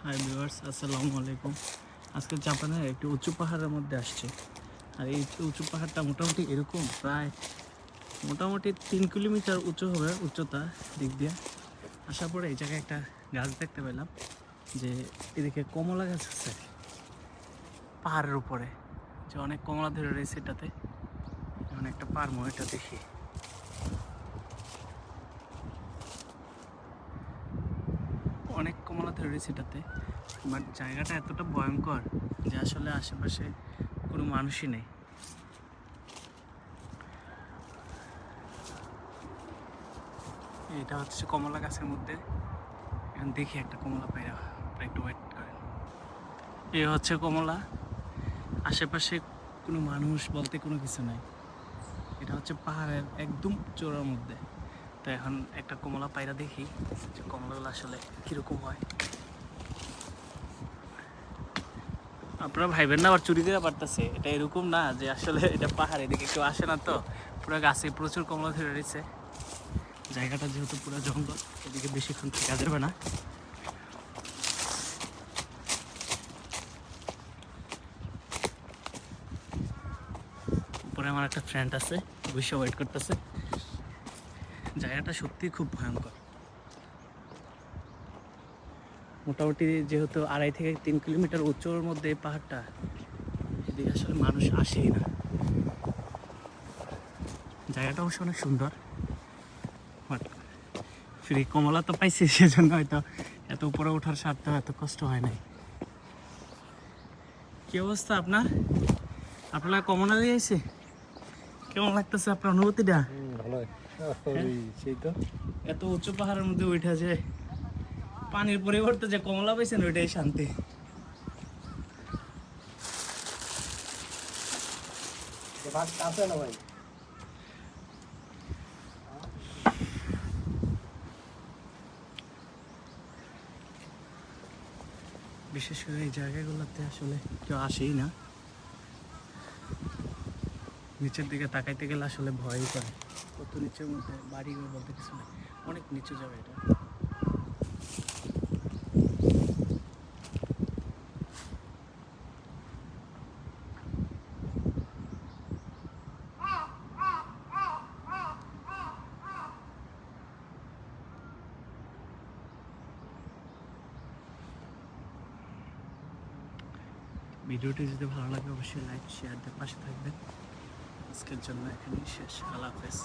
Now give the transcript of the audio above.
Hi viewers, আসসালামু আলাইকুম। আজকে জাপানের একটি উঁচু পাহাড়ের মধ্যে আসছে। আর এই উঁচু পাহাড়টা মোটামুটি এরকম প্রায় মোটামুটি 3 কিলোমিটার উঁচু হবে উচ্চতা দিক দিয়ে। আসার পরে এই জায়গায় একটা গাছ দেখতে পেলাম, যে এদিকে কমলা গাছ আছে পাহাড়ের উপরে, যে অনেক কমলা ধরে রয়েছে এটাতে। এখন একটা পারমো এটা দেখি। অনেক কমলা ধরে রয়েছে এটাতে, বাট জায়গাটা এতটা ভয়ঙ্কর যে আসলে আশেপাশে কোনো মানুষই নেই। এটা হচ্ছে কমলা গাছের মধ্যে। এখন দেখি একটা কমলা পাইরা, একটু ওয়েট করেন। এ হচ্ছে কমলা, আশেপাশে কোনো মানুষ বলতে কোনো কিছু নাই। এটা হচ্ছে পাহাড়ের একদম চূড়ার মধ্যে। তো এখন একটা কমলা পায়রা দেখি যে কমলাগুলো আসলে কীরকম হয়। আপনারা ভাইবেন না আবার চুরি করে পারতেছে, এটা এরকম না যে আসলে এটা পাহাড়, এদিকে কেউ আসে না, তো পুরো গাছে প্রচুর কমলা ধরে রয়েছে। জায়গাটা যেহেতু পুরো জঙ্গল, এদিকে বেশিক্ষণ থাকা যাবে না। উপরে আমার একটা ফ্রেন্ড আছে, বসে ওয়েট করতেছে। জায়গাটা সত্যি খুব ভয়ঙ্কর। মোটামুটি যেহেতু 2.5 থেকে 3 কিলোমিটার উচ্চর মধ্যে এই পাহাড়টা, এদিকে আসলে মানুষ আসেই না। জায়গাটা অবশ্য অনেক সুন্দর, বাট ফ্রি কমলা তো পাইছি, সেজন্য হয়তো এত উপরে ওঠার স্বার্থে এত কষ্ট হয় নাই। কি অবস্থা আপনার? আপনার কমলা দিয়েছে, কেমন লাগতেছে আপনার অনুভূতিটা? ভালোই সেই তো এত উঁচু পাহাড়ের মধ্যে উঠা যে পানির পরিবর্তে যে কমলা পাইছেন, ওইটাই শান্তি। আছে না ভাই। বিশেষ করে এই জায়গাগুলোতে আসলে কেউ আসেই না। নিচের দিকে তাকাইতে গেলে আসলে ভয়ই করে, কত নিচের মধ্যে বাড়িঘর বলতে কিছু নেই, অনেক নিচু যাবে এটা। ভিডিওটি যদি ভালো লাগে অবশ্যই লাইক শেয়ার দিয়ে পাশে থাকবেন। আজকের জন্য এখানেই শেষ। আল্লাহ হাফেজ।